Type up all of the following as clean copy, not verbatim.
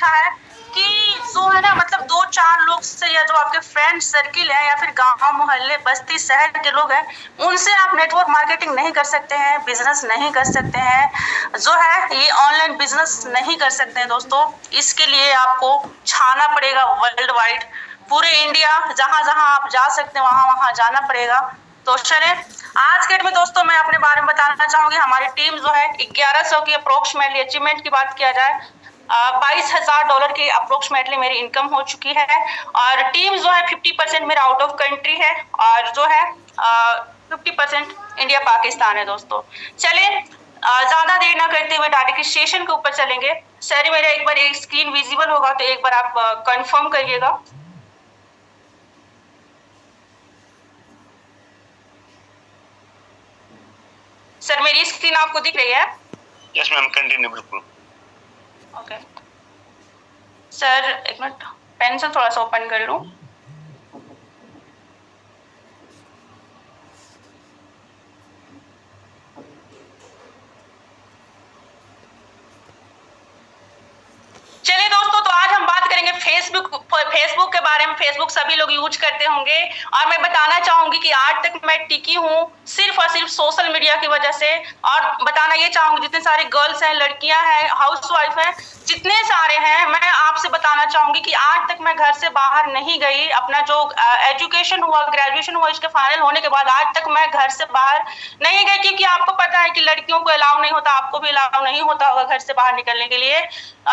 लिखा है कि जो है ना मतलब 2-4 लोग से या जो आपके फ्रेंड सर्किल है या फिर गांव मोहल्ले बस्ती शहर के लोग हैं उनसे आप नेटवर्क मार्केटिंग नहीं कर सकते हैं, बिजनेस नहीं कर सकते हैं, जो है ये ऑनलाइन बिजनेस नहीं कर सकते हैं दोस्तों। इसके लिए आपको छाना पड़ेगा वर्ल्ड वाइड, पूरे इंडिया जहां जहां आप जा सकते हैं वहां वहां जाना पड़ेगा। तो चले आज के में दोस्तों मैं अपने बारे में बताना चाहूंगी। हमारी टीम जो है 1100 की अप्रोक्सीमेटली अचीवमेंट की बात किया जाए $22,000 की अप्रोक्सीमेटली मेरी इनकम हो चुकी है और टीम जो है 50% मेरा आउट ऑफ कंट्री है और जो है 50% इंडिया पाकिस्तान है दोस्तों। चले ज्यादा देर ना करते हुए डायरेक्ट स्टेशन के ऊपर चलेंगे। सर मेरा एक बार एक स्क्रीन विजिबल होगा तो एक बार आप कंफर्म करिएगा। सर मेरी स्क्रीन आपको दिख रही है? यस मैम, कंटिन्यू बिल्कुल। ओके सर एक मिनट पेन से थोड़ा सा ओपन कर लूं। चलिए दोस्तों, तो आज हम बात करेंगे फेसबुक के बारे में। फेसबुक सभी लोग यूज करते होंगे और मैं बताना चाहूंगी कि आज तक मैं टिकी हूँ सिर्फ और सिर्फ सोशल मीडिया की वजह से। और बताना ये चाहूंगी जितने सारे गर्ल्स हैं, लड़कियां हैं, हाउसवाइफ हैं, जितने सारे हैं, मैं आपसे बताना चाहूंगी कि आज तक मैं घर से बाहर नहीं गई। अपना जो एजुकेशन हुआ, ग्रेजुएशन हुआ, इसके फाइनल होने के बाद आज तक मैं घर से बाहर नहीं गई, क्योंकि आपको पता है कि लड़कियों को अलाउ नहीं होता, आपको भी अलाउ नहीं होता होगा घर से बाहर निकलने के लिए।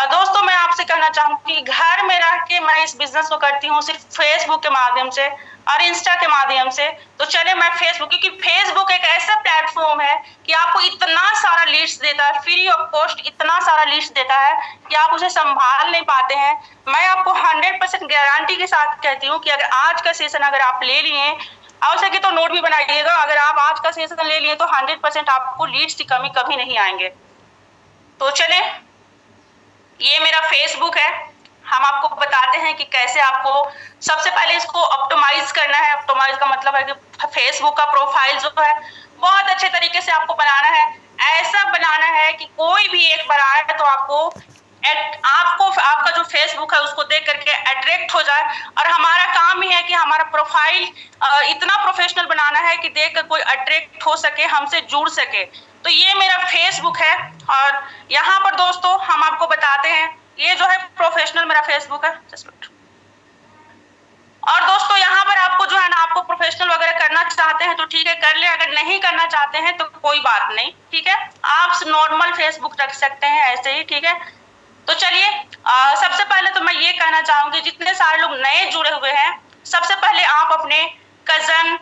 दोस्तों मैं आपसे कहना चाहूंगी घर में रह के मैं इस बिजनेस को करती हूँ सिर्फ फेसबुक के माध्यम से और इंस्टा के माध्यम से। तो चले मैं फेसबुक, क्योंकि फेसबुक एक ऐसा प्लेटफॉर्म है कि आपको इतना सारा लिस्ट्स देता है, फ्री ऑफ कॉस्ट इतना सारा लिस्ट देता है कि आप उसे संभाल नहीं पाते हैं। मैं आपको 100% गारंटी के साथ कहती हूँ कि अगर आज का सेशन अगर आप ले लिए, आवश्यक है तो नोट भी बनाइएगा, अगर आप आज का सेशन ले लिए तो 100% आपको लीड्स की कमी कभी नहीं आएंगे। तो चले ये मेरा फेसबुक है। हम आपको बताते हैं कि कैसे आपको सबसे पहले इसको ऑप्टिमाइज करना है। ऑप्टिमाइज का मतलब है कि फेसबुक का प्रोफाइल जो है बहुत अच्छे तरीके से आपको बनाना है। ऐसा बनाना है कि कोई भी एक बार आए तो आपका जो फेसबुक है उसको देख करके अट्रैक्ट हो जाए। और हमारा काम ही है कि हमारा प्रोफाइल इतना प्रोफेशनल बनाना है कि देख कर कोई अट्रैक्ट हो सके, हमसे जुड़ सके। तो ये मेरा फेसबुक है और यहाँ पर दोस्तों हम आपको बताते हैं, ये जो है प्रोफेशनल मेरा फेसबुक है। और दोस्तों यहाँ पर आपको जो है ना, आपको प्रोफेशनल वगैरह करना चाहते हैं तो ठीक है कर ले, अगर नहीं करना चाहते हैं तो कोई बात नहीं, ठीक है, आप नॉर्मल फेसबुक रख सकते हैं ऐसे ही, ठीक है। तो चलिए सबसे पहले तो मैं ये कहना चाहूंगी जितने सारे लोग नए जुड़े हुए हैं, सबसे पहले आप अपने कजन,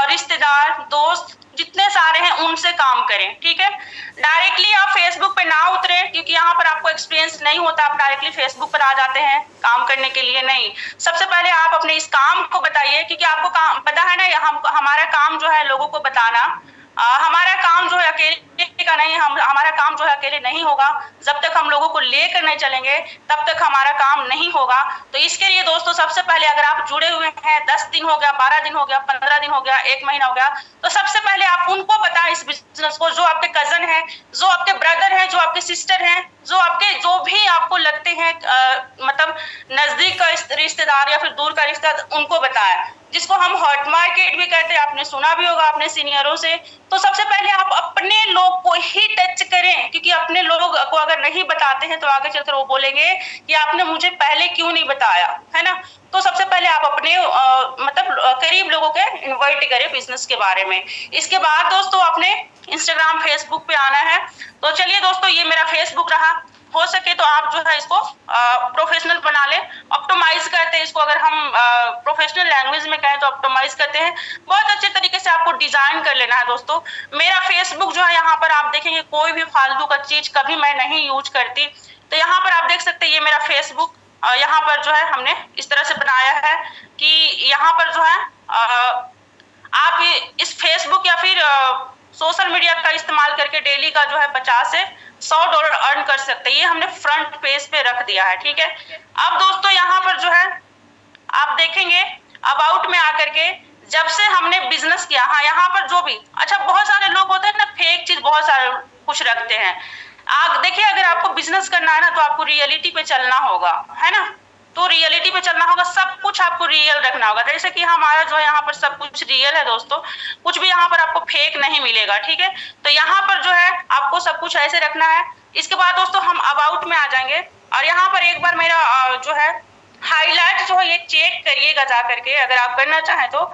रिश्तेदार, दोस्त जितने सारे हैं उनसे काम करें, ठीक है। डायरेक्टली आप फेसबुक पे ना उतरे, क्योंकि यहाँ पर आपको एक्सपीरियंस नहीं होता, आप डायरेक्टली फेसबुक पर आ जाते हैं काम करने के लिए। नहीं, सबसे पहले आप अपने इस काम को बताइए, क्योंकि आपको काम पता है ना, हमारा काम जो है लोगों को बताना। हमारा काम जो है अकेले का नहीं, हमारा काम जो है अकेले नहीं होगा। जब तक हम लोगों को लेकर नहीं चलेंगे तब तक हमारा काम नहीं होगा। तो इसके लिए दोस्तों सबसे पहले अगर आप जुड़े हुए हैं, 10 दिन हो गया, 12 दिन हो गया, 15 दिन हो गया, 1 महीना हो गया, तो सबसे पहले आप उनको बताएं इस बिजनेस को, जो आपके कजन है, जो आपके ब्रदर है, जो आपके सिस्टर है, जो भी आपको लगते हैं मतलब नजदीक का रिश्तेदार या फिर दूर का रिश्तेदार, उनको बताएं। जिसको हम हॉट मार्केट भी कहते हैं, आपने सुना भी होगा अपने सीनियरों से। तो सबसे पहले आप अपने लोग को ही टच करें, क्योंकि अपने लोग को अगर नहीं बताते हैं तो आगे चलकर वो बोलेंगे कि आपने मुझे पहले क्यों नहीं बताया, है ना। तो सबसे पहले आप अपने मतलब करीब लोगों के इन्वाइट करें बिजनेस के बारे में। इसके बाद दोस्तों अपने इंस्टाग्राम, फेसबुक पे आना है। तो चलिए दोस्तों ये मेरा फेसबुक रहा। हो सके तो आप जो है इसको प्रोफेशनल बना लें। ऑप्टिमाइज करते हैं इसको, अगर हम प्रोफेशनल लैंग्वेज में कहें तो ऑप्टिमाइज करते हैं। बहुत अच्छे तरीके से आपको डिजाइन कर लेना है दोस्तों। मेरा फेसबुक जो है यहाँ पर आप देखेंगे कोई भी फालतू का चीज कभी मैं नहीं यूज करती। तो यहाँ पर आप देख सकते हैं ये मेरा फेसबुक यहाँ पर जो है हमने इस तरह से बनाया है कि यहाँ पर जो है आप इस फेसबुक या फिर सोशल मीडिया का इस्तेमाल करके डेली का जो है $50 से $100 अर्न कर सकते हैं। ये हमने फ्रंट पेज पे रख दिया है, ठीक है। अब दोस्तों यहाँ पर जो है आप देखेंगे अबाउट में आकर के जब से हमने बिजनेस किया, हाँ यहाँ पर जो भी अच्छा बहुत सारे लोग होते हैं ना, फेक चीज बहुत सारे कुछ रखते हैं। देखिए अगर आपको बिजनेस करना है ना तो आपको रियलिटी पे चलना होगा, है ना। तो रियलिटी पे चलना होगा, सब कुछ आपको रियल रखना होगा। जैसे कि हमारा जो है यहाँ पर सब कुछ रियल है दोस्तों, कुछ भी यहाँ पर आपको फेक नहीं मिलेगा, ठीक है। तो यहाँ पर जो है आपको सब कुछ ऐसे रखना है। इसके बाद दोस्तों हम अबाउट में आ जाएंगे, और यहाँ पर एक बार मेरा जो है हाईलाइट जो है ये चेक करिएगा जा करके, अगर आप करना चाहें तो।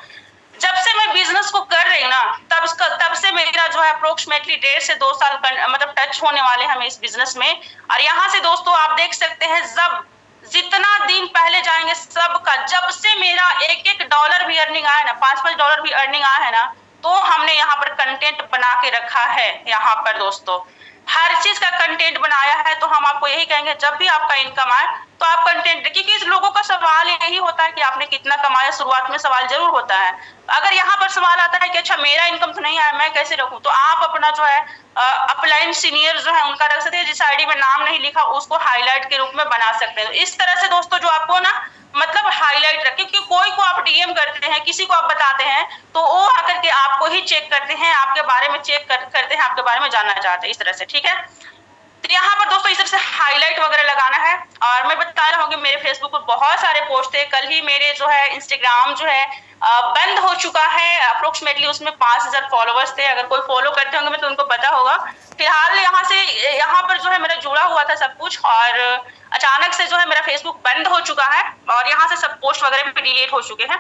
जब से मैं बिजनेस को कर रही हूँ ना, तब से मेरा जो है अप्रोक्सीमेटली 1.5 से 2 साल मतलब टच होने वाले हमें इस बिजनेस में। और यहाँ से दोस्तों आप देख सकते हैं, जब जितना दिन पहले जाएंगे सबका, जब से मेरा $1 भी अर्निंग आया ना, $5 भी अर्निंग आया है ना, तो हमने यहाँ पर कंटेंट बना के रखा है। यहाँ पर दोस्तों हर चीज का कंटेंट बनाया है। तो हम आपको यही कहेंगे, जब भी आपका इनकम आए तो आप कंटेंट, क्योंकि लोगों का सवाल यही होता है कि आपने कितना कमाया। शुरुआत में सवाल जरूर होता है। अगर यहाँ पर सवाल आता है कि अच्छा मेरा इनकम तो नहीं आया, मैं कैसे रखूं, तो आप अपना जो है अपलाइन सीनियर जो है उनका रख सकते हैं। जिस आईडी में नाम नहीं लिखा उसको हाईलाइट के रूप में बना सकते हैं। इस तरह से दोस्तों जो आपको ना मतलब हाईलाइट रखें, क्योंकि कोई को आप डीएम करते हैं, किसी को आप बताते हैं, तो वो आकर के आपको ही चेक करते हैं, आपके बारे में चेक करते हैं, आपके बारे में जानना चाहते हैं, इस तरह से, ठीक है। तो यहाँ पर दोस्तों इस तरह से हाईलाइट वगैरह लगाना है। और मैं बता रहा हूँ कि मेरे फेसबुक पर बहुत सारे पोस्ट थे। कल ही मेरे जो है इंस्टाग्राम जो है बंद हो चुका है। अप्रोक्सीमेटली उसमें 5,000 फॉलोवर्स थे। अगर कोई फॉलो करते होंगे तो उनको पता होगा। फिलहाल यहाँ पर जो है मेरा जुड़ा हुआ था सब कुछ, और अचानक से जो है मेरा फेसबुक बंद हो चुका है, और यहाँ से सब पोस्ट वगैरह भी डिलीट हो चुके हैं।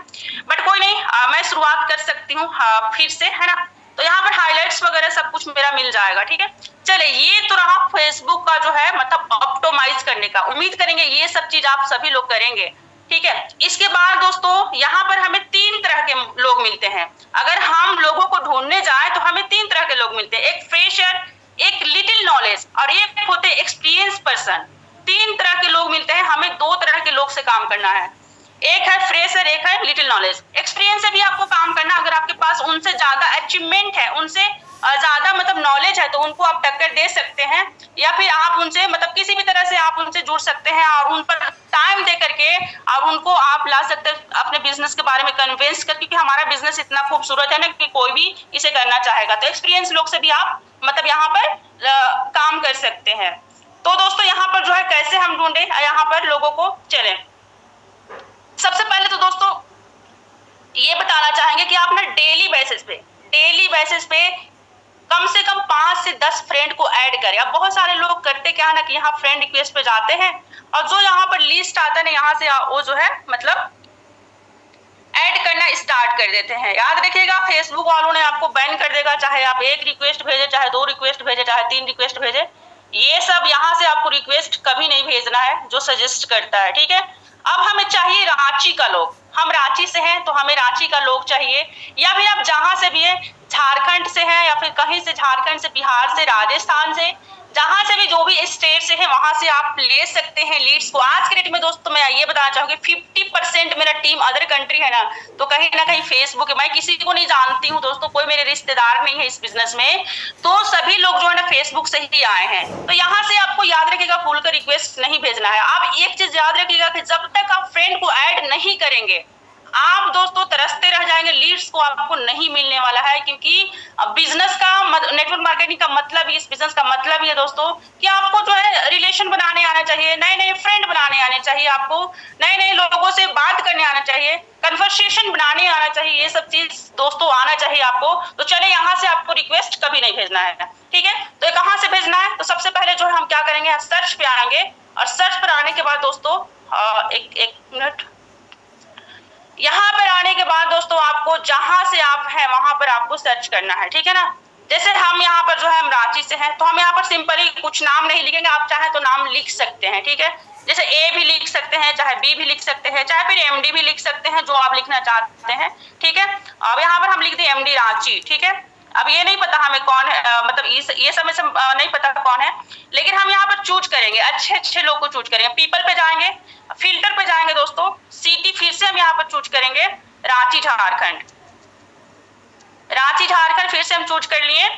बट कोई नहीं, मैं शुरुआत कर सकती हूँ फिर से, है ना। तो यहाँ पर हाईलाइट्स वगैरह सब कुछ मेरा मिल जाएगा, ठीक है। चले, ये तो रहा फेसबुक का जो है मतलब ऑप्टिमाइज करने का। उम्मीद करेंगे ये सब चीज आप सभी लोग करेंगे, ठीक है। इसके बाद दोस्तों यहाँ पर हमें 3 तरह के लोग मिलते हैं। अगर हम लोगों को ढूंढने जाए तो हमें 3 तरह के लोग मिलते हैं। एक फ्रेशर, एक लिटिल नॉलेज, और एक होते एक्सपीरियंस पर्सन। 3 तरह के लोग मिलते हैं। हमें 2 तरह के लोग से काम करना है। एक है फ्रेशर, एक है लिटिल नॉलेज। एक्सपीरियंस से भी आपको काम करना, अगर आपके पास उनसे ज्यादा अचीवमेंट है, उनसे ज्यादा मतलब नॉलेज है, तो उनको आप टक्कर दे सकते हैं, या फिर आप उनसे मतलब किसी भी तरह से आप उनसे जुड़ सकते हैं, और उन पर टाइम दे करके और उनको आप ला सकते हैं अपने बिजनेस के बारे में कन्विंस कर, क्योंकि हमारा बिजनेस इतना खूबसूरत है ना कि कोई भी इसे करना चाहेगा। तो एक्सपीरियंस लोग से भी आप मतलब यहाँ पर काम कर सकते हैं। तो दोस्तों यहाँ पर जो है कैसे हम ढूंढे यहाँ पर लोगों को, चले सबसे पहले तो दोस्तों ये बताना चाहेंगे कि आप ना डेली बेसिस पे कम से कम 5 से 10 फ्रेंड को ऐड करें। अब बहुत सारे लोग करते क्या है ना कि यहाँ फ्रेंड रिक्वेस्ट पे जाते हैं, और जो यहाँ पर लिस्ट आता है ना, यहाँ से वो जो है मतलब ऐड करना स्टार्ट कर देते हैं। याद रखिएगा, फेसबुक वालों ने आपको बैन कर देगा, चाहे आप 1 रिक्वेस्ट भेजे, चाहे 2 रिक्वेस्ट भेजे, चाहे 3 रिक्वेस्ट भेजे। ये सब यहाँ से आपको रिक्वेस्ट कभी नहीं भेजना है जो सजेस्ट करता है, ठीक है। अब हमें चाहिए रांची का लोग। हम रांची से हैं तो हमें रांची का लोग चाहिए, या फिर आप जहां से भी है, झारखंड से है, या फिर कहीं से झारखंड से, बिहार से, राजस्थान से, जहां से भी जो भी स्टेट से है वहां से आप ले सकते हैं लीड्स को। आज के डेट में दोस्तों मैं ये बताना चाहूंगी 50% मेरा टीम अदर कंट्री है ना, तो कहीं ना कहीं फेसबुक है। मैं किसी को नहीं जानती हूँ दोस्तों, कोई मेरे रिश्तेदार नहीं है इस बिजनेस में, तो सभी लोग जो है ना फेसबुक से ही आए हैं। तो यहाँ से आपको याद रखिएगा खुलकर रिक्वेस्ट नहीं भेजना है। आप एक चीज याद रखिएगा कि जब तक आप फ्रेंड को ऐड नहीं करेंगे आप दोस्तों तरसते रह जाएंगे, लीड्स को आपको नहीं मिलने वाला है। क्योंकि बिजनेस का नेटवर्क मार्केटिंग का मतलब, इस बिजनेस का मतलब ये दोस्तों कि आपको जो है रिलेशन बनाने आना चाहिए, नए नए फ्रेंड बनाने आने चाहिए, आपको नए नए लोगों से बात करने आना चाहिए, कन्वर्सेशन बनाने आना चाहिए। ये सब चीज दोस्तों आना चाहिए आपको। तो चले, यहाँ से आपको रिक्वेस्ट कभी नहीं भेजना है, ठीक है। तो कहाँ से भेजना है, तो सबसे पहले जो है हम क्या करेंगे, सर्च पे आएंगे, और सर्च पर आने के बाद दोस्तों एक मिनट, यहाँ पर आने के बाद दोस्तों आपको जहां से आप हैं वहां पर आपको सर्च करना है, ठीक है ना। जैसे हम यहाँ पर जो है हम रांची से हैं, तो हम यहाँ पर सिंपली कुछ नाम नहीं लिखेंगे, आप चाहे तो नाम लिख सकते हैं, ठीक है। जैसे ए भी लिख सकते हैं, चाहे बी भी लिख सकते हैं, चाहे फिर एमडी भी लिख सकते हैं, जो आप लिखना चाहते हैं, ठीक है। अब यहाँ पर हम लिख दें एमडी रांची, ठीक है। अब ये नहीं पता हमें कौन है, मतलब ये समय से नहीं पता कौन है, लेकिन हम यहाँ पर चूज करेंगे, अच्छे अच्छे लोग को चूज करेंगे। पीपल पे जाएंगे, फिल्टर पे जाएंगे दोस्तों, सिटी फिर से हम यहाँ पर चूज करेंगे रांची झारखंड। रांची झारखंड फिर से हम चूज कर लिए।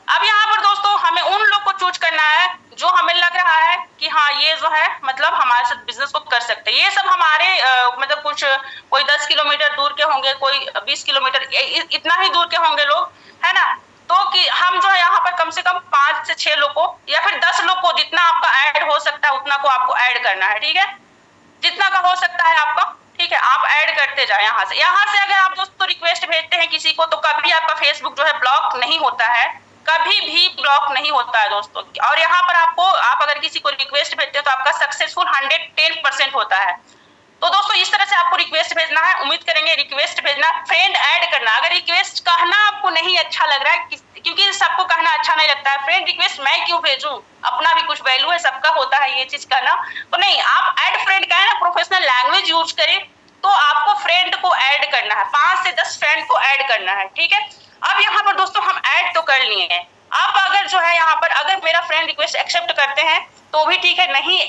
अब यहाँ पर दोस्तों हमें उन लोग को चूज करना है जो हमें लग रहा है कि हाँ ये जो है मतलब हमारे साथ बिजनेस को कर सकते हैं। ये सब हमारे मतलब कुछ कोई 10 किलोमीटर दूर के होंगे, कोई 20 किलोमीटर, इतना ही दूर के होंगे लोग, है ना। तो कि हम जो है यहाँ पर कम से कम 5 से 6 लोग को या फिर 10 लोग को, जितना आपका ऐड हो सकता है उतना को आपको ऐड करना है, ठीक है, जितना का हो सकता है आपका, ठीक है, आप ऐड करते जाए। यहाँ से अगर आप दोस्तों रिक्वेस्ट भेजते हैं किसी को, तो कभी आपका फेसबुक जो है ब्लॉक नहीं होता है, कभी भी ब्लॉक नहीं होता है दोस्तों। और यहाँ पर आप अगर किसी को रिक्वेस्ट भेजते हैं तो आपका सक्सेसफुल 110% होता है। तो दोस्तों इस तरह से आपको रिक्वेस्ट भेजना है, उम्मीद करेंगे रिक्वेस्ट भेजना, फ्रेंड ऐड करना। अगर रिक्वेस्ट कहना आपको नहीं अच्छा लग रहा है, क्योंकि सबको कहना अच्छा नहीं लगता है, फ्रेंड रिक्वेस्ट मैं क्यों भेजूं, अपना भी कुछ वैल्यू है, सबका होता है ये चीज कहना, तो नहीं, आप ऐड फ्रेंड का है ना, प्रोफेशनल लैंग्वेज यूज करें, तो आपको फ्रेंड को ऐड करना है, 5 से 10 फ्रेंड को ऐड करना है, ठीक है। अब यहाँ पर दोस्तों हम ऐड तो कर लिए हैं, अब अगर जो है यहाँ पर अगर मेरा फ्रेंड रिक्वेस्ट एक्सेप्ट करते हैं तो भी ठीक है, नहीं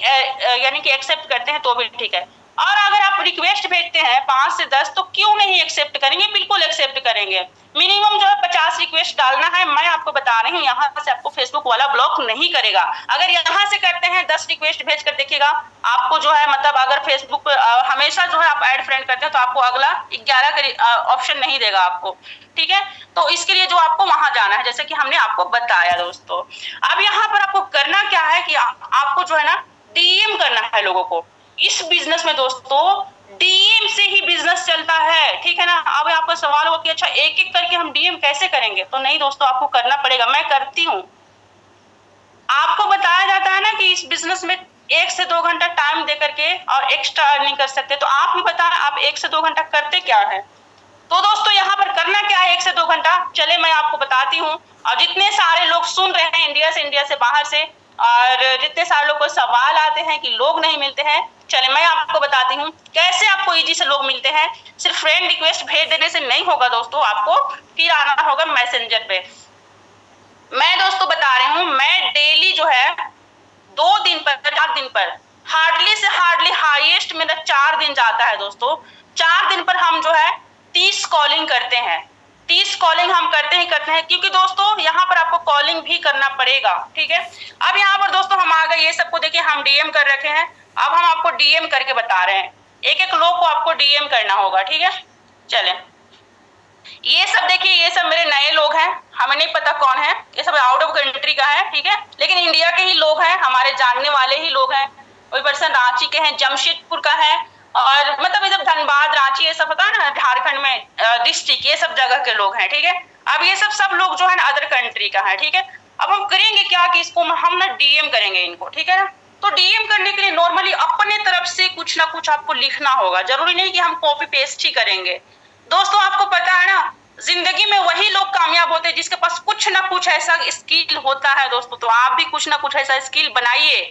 यानी कि एक्सेप्ट करते हैं तो भी ठीक है। और अगर आप रिक्वेस्ट भेजते हैं 5 से 10 तो क्यों नहीं एक्सेप्ट करेंगे, बिल्कुल एक्सेप्ट करेंगे। मिनिमम जो है 50 रिक्वेस्ट डालना है, मैं आपको बता रही हूँ, यहाँ से आपको फेसबुक वाला ब्लॉक नहीं करेगा। अगर यहाँ से करते हैं 10 रिक्वेस्ट भेज कर देखिएगा, आपको जो है मतलब अगर फेसबुक पर हमेशा जो है आप ऐड फ्रेंड करते हैं तो आपको अगला 11 का ऑप्शन नहीं देगा आपको, ठीक है। तो इसके लिए जो आपको वहां जाना है, जैसे कि हमने आपको बताया दोस्तों। अब यहाँ पर आपको करना क्या है कि आपको जो है ना डीएम करना है लोगों को। इस बिजनेस में दोस्तों डीएम से ही बिजनेस चलता है, ठीक है ना। अब आपका सवाल हो कि अच्छा एक एक करके हम डीएम कैसे करेंगे, तो नहीं दोस्तों, आपको करना पड़ेगा, मैं करती हूँ। आपको बताया जाता है ना कि इस बिजनेस में 1 से 2 घंटा टाइम दे करके और एक्स्ट्रा अर्निंग कर सकते, तो आप भी बताएं आप 1 से 2 घंटा करते क्या है। तो दोस्तों यहाँ पर करना क्या है 1 से 2 घंटा, चले मैं आपको बताती हूँ। और जितने सारे लोग सुन रहे हैं इंडिया से बाहर से, और जितने सारे लोग को सवाल आते हैं कि लोग नहीं मिलते हैं, चले मैं आपको बताती हूँ कैसे आपको इजी से लोग मिलते हैं। सिर्फ फ्रेंड रिक्वेस्ट भेज देने से नहीं होगा दोस्तों, आपको फिर आना होगा मैसेंजर पे। मैं दोस्तों बता रही हूँ, मैं डेली जो है 2 दिन पर 4 दिन पर हार्डली से हार्डली हाईएस्ट मेरा 4 दिन जाता है दोस्तों। 4 दिन पर हम जो है 30 कॉलिंग करते हैं, 30 कॉलिंग हम करते हैं, क्योंकि दोस्तों यहाँ पर आपको कॉलिंग भी करना पड़ेगा, ठीक है। अब यहाँ पर दोस्तों हम आ गए, ये सबको देखिए हम डीएम कर रखे हैं, अब हम आपको डीएम करके बता रहे हैं, एक एक लोग को आपको डीएम करना होगा, ठीक है। चले ये सब देखिए, ये सब मेरे नए लोग हैं, हमें नहीं पता कौन है, ये सब आउट ऑफ कंट्री का है, ठीक है, लेकिन इंडिया के ही लोग हैं, हमारे जानने वाले ही लोग हैं। कोई पर्सन रांची के हैं, जमशेदपुर का है, और मतलब इधर धनबाद रांची ये सब होता है ना झारखंड में डिस्ट्रिक्ट, ये सब जगह के लोग हैं, ठीक है। अब ये सब लोग जो है ना अदर कंट्री का है, ठीक है। अब हम करेंगे क्या कि इसको हम ना डीएम करेंगे इनको, ठीक है ना। तो डीएम करने के लिए नॉर्मली अपने तरफ से कुछ ना कुछ आपको लिखना होगा, जरूरी नहीं कि हम कॉपी पेस्ट ही करेंगे। दोस्तों आपको पता है ना, जिंदगी में वही लोग कामयाब होते हैं जिसके पास कुछ ना कुछ ऐसा स्किल होता है दोस्तों। तो आप भी कुछ ना कुछ ऐसा स्किल बनाइए,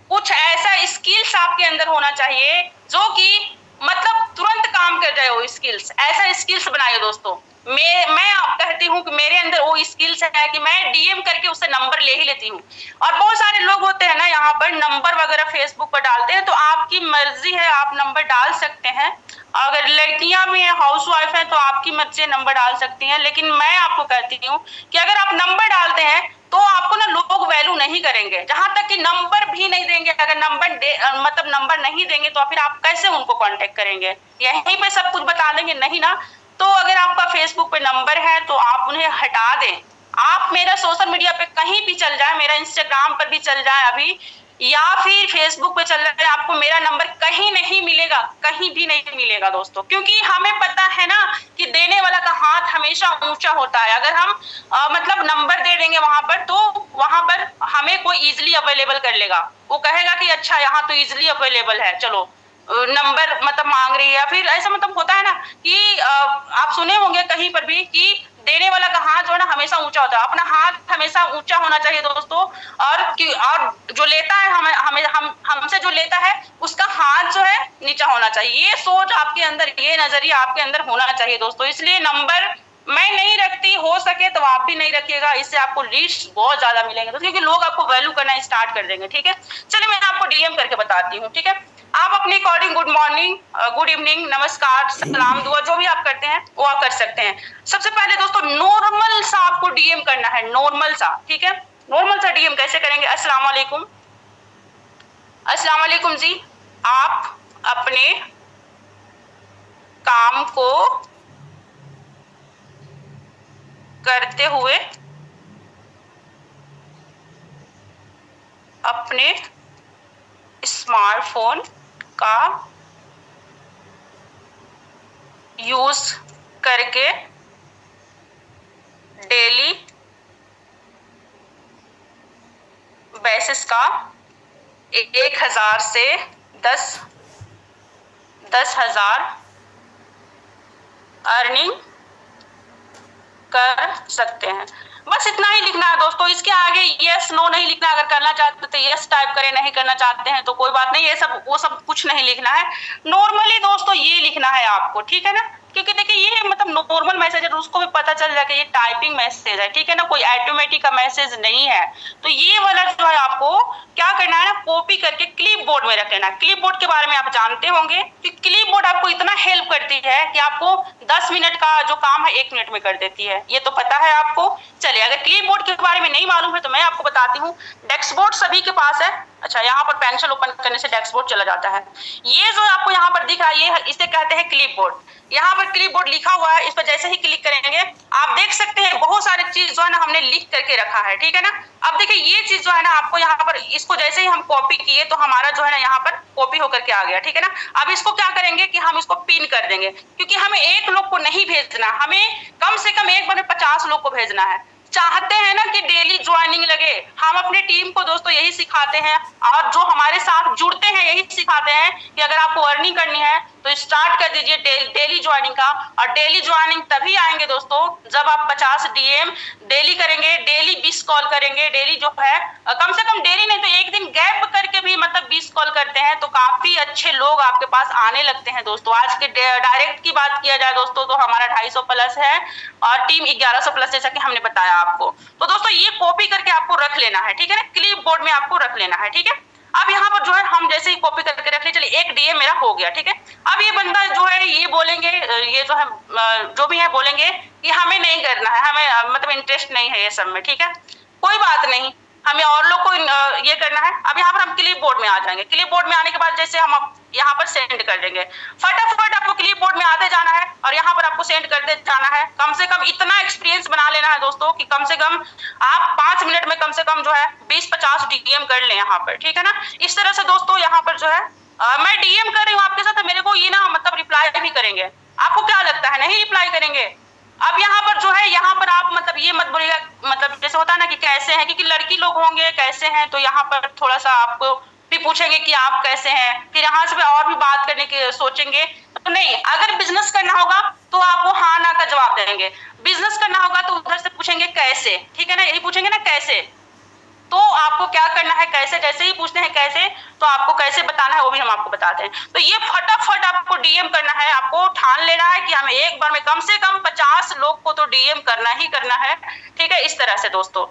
कुछ ऐसा स्किल्स आपके अंदर होना चाहिए जो कि मतलब तुरंत काम कर जाए, वो स्किल्स, ऐसा स्किल्स बनाइए दोस्तों। मैं आप कहती हूँ कि मेरे अंदर वो स्किल्स है कि मैं डीएम करके उससे नंबर ले ही लेती हूँ। और बहुत सारे लोग होते हैं ना यहाँ पर नंबर वगैरह फेसबुक पर डालते हैं, तो आपकी मर्जी है, आप नंबर डाल सकते हैं। अगर लड़कियां भी हैं, हाउस वाइफ हैं, तो आपकी मर्जी से नंबर डाल सकती हैं। लेकिन मैं आपको कहती हूँ कि अगर आप नंबर डालते हैं तो आपको ना लोग वैल्यू नहीं करेंगे, जहां तक कि नंबर भी नहीं देंगे। अगर मतलब नंबर नहीं देंगे तो फिर आप कैसे उनको कांटेक्ट करेंगे, यहीं पे सब कुछ बता देंगे नहीं ना। तो अगर आपका फेसबुक पे नंबर है तो आप उन्हें हटा दें। आप मेरा सोशल मीडिया पे कहीं भी चल जाए, मेरा इंस्टाग्राम पर भी चल जाए अभी, या फिर फेसबुक पे चल रहा है, आपको मेरा नंबर कहीं नहीं मिलेगा, कहीं भी नहीं मिलेगा दोस्तों। क्योंकि हमें पता है ना कि देने वाला का हाथ हमेशा ऊंचा होता है। अगर हम मतलब नंबर दे देंगे वहां पर, तो वहां पर हमें कोई इजिली अवेलेबल कर लेगा, वो कहेगा कि अच्छा यहाँ तो इजिली अवेलेबल है, चलो नंबर मतलब मांग रही है। या फिर ऐसा मतलब होता है ना कि आप सुने होंगे कहीं पर भी कि देने वाला का हाथ जो है ना हमेशा ऊंचा होता है, अपना हाथ हमेशा ऊंचा होना चाहिए दोस्तों। और जो लेता है हमसे जो लेता है उसका हाथ जो है नीचा होना चाहिए, ये सोच आपके अंदर, ये नजरिया आपके अंदर होना चाहिए दोस्तों। इसलिए नंबर मैं नहीं रखती, हो सके तो आप भी नहीं रखिएगा, इससे आपको रीच बहुत ज्यादा मिलेंगे तो, क्योंकि लोग आपको वैल्यू करना स्टार्ट कर देंगे, ठीक है। चलिए मैं आपको डीएम करके बताती हूँ, ठीक है। आप अपने according good morning, good evening, नमस्कार, सलाम, दुआ जो भी आप करते हैं वो आप कर सकते हैं। सबसे पहले दोस्तों नॉर्मल सा आपको डीएम करना है, नॉर्मल सा, ठीक है। नॉर्मल सा डीएम कैसे करेंगे, अस्सलाम वालेकुम, अस्सलाम वालेकुम जी, आप अपने काम को करते हुए अपने स्मार्टफोन का यूज करके डेली बेसिस का 1000 से 10,000 अर्निंग कर सकते हैं। बस इतना ही लिखना है दोस्तों, इसके आगे यस नो नहीं लिखना। अगर करना चाहते तो यस टाइप करें, नहीं करना चाहते हैं तो कोई बात नहीं, ये सब वो सब कुछ नहीं लिखना है। नॉर्मली दोस्तों ये लिखना है आपको, ठीक है ना, क्योंकि देखिए ये मतलब नॉर्मल मैसेज है, उसको भी पता चल जाए कि ये टाइपिंग मैसेज है, ठीक है ना, कोई ऑटोमेटिक का मैसेज नहीं है। तो ये वाला जो है आपको क्या करना है ना, कॉपी करके क्लिप बोर्ड में रख लेना। क्लिप बोर्ड के बारे में आप जानते होंगे कि क्लिप बोर्ड आपको इतना हेल्प करती है कि आपको 10 मिनट का जो काम है 1 मिनट में कर देती है, ये तो पता है आपको। चलिए, अगर क्लिप बोर्ड के बारे में नहीं मालूम है तो मैं आपको बताती हूँ। डेस्क बोर्ड सभी के पास है। अच्छा, यहाँ पर पेंसिल ओपन करने से डेस्क बोर्ड चला जाता है। ये जो आपको यहाँ पर दिख रहा है, ये इसे कहते हैं क्लिप बोर्ड। यहाँ पर क्लिप बोर्ड लिखा हुआ है, इस पर जैसे ही क्लिक करेंगे आप देख सकते हैं बहुत सारी चीज जो है ना हमने लिख करके रखा है, ठीक है ना। अब देखिए ये चीज जो है ना आपको यहाँ पर, इसको जैसे ही हम कॉपी किए तो हमारा जो है ना यहाँ पर कॉपी होकर के आ गया, ठीक है ना। अब इसको क्या करेंगे कि हम इसको पिन कर देंगे, क्योंकि हमें एक लोग को नहीं भेजना, हमें कम से कम एक बार में 50 लोग को भेजना है। चाहते हैं ना कि डेली ज्वाइनिंग लगे, हम अपने टीम को दोस्तों यही सिखाते हैं, और जो हमारे साथ जुड़ते हैं यही सिखाते हैं कि अगर आपको अर्निंग करनी है तो स्टार्ट कर दीजिए डेली ज्वाइनिंग का। और डेली ज्वाइनिंग तभी आएंगे दोस्तों जब आप 50 डीएम डेली करेंगे, डेली 20 कॉल करेंगे, डेली जो है कम से कम डेली नहीं तो एक दिन गैप करके भी मतलब 20 कॉल करते हैं तो काफी अच्छे लोग आपके पास आने लगते हैं दोस्तों। आज के डायरेक्ट की बात किया जाए दोस्तों तो हमारा 250 प्लस है और टीम 1100 प्लस, जैसा कि हमने बताया आपको। तो दोस्तों ये कॉपी करके आपको रख लेना है, ठीक है ना, क्लिप बोर्ड में आपको रख लेना है, ठीक है। अब यहाँ पर जो है हम जैसे ही कॉपी करके रख ले, चलिए एक डीएम मेरा हो गया, ठीक है। अब ये बंदा जो है ये बोलेंगे, ये जो है जो भी है बोलेंगे कि हमें नहीं करना है, हमें मतलब इंटरेस्ट नहीं है ये सब में, ठीक है, कोई बात नहीं, हमें और लोग को ये करना है। अब यहाँ पर हम क्लिप बोर्ड में आ जाएंगे। क्लिप बोर्ड में आने के बाद जैसे हम यहाँ पर सेंड कर देंगे, फटाफट आपको क्लिप बोर्ड में आते जाना है और यहाँ पर आपको सेंड करते जाना है। कम से कम इतना एक्सपीरियंस बना लेना है दोस्तों कि कम से कम आप 5 मिनट में कम से कम जो है 20-50 डीएम कर लें यहाँ पर, ठीक है ना। इस तरह से दोस्तों यहाँ पर जो है मैं डीएम कर रही हूँ आपके साथ, मेरे को ये ना मतलब रिप्लाई भी करेंगे। आपको क्या लगता है नहीं रिप्लाई करेंगे? अब यहाँ पर जो है यहाँ पर आप मतलब ये मत बोलिएगा, मतलब जैसे होता है ना कि कैसे हैं, क्योंकि लड़की लोग होंगे कैसे हैं तो यहाँ पर थोड़ा सा आपको भी पूछेंगे कि आप कैसे हैं, फिर यहाँ से और भी बात करने की सोचेंगे। तो नहीं, अगर बिजनेस करना होगा तो आप वो हाँ ना का जवाब देंगे, बिजनेस करना होगा तो उधर से पूछेंगे कैसे, ठीक है ना, यही पूछेंगे ना कैसे। तो आपको क्या करना है कैसे, जैसे ही पूछते हैं कैसे तो आपको कैसे बताना है वो भी हम आपको बताते हैं। तो ये फटाफट आपको डीएम करना है, आपको ठान लेना है कि हमें एक बार में कम से कम 50 लोग को तो डीएम करना ही करना है, ठीक है। इस तरह से दोस्तों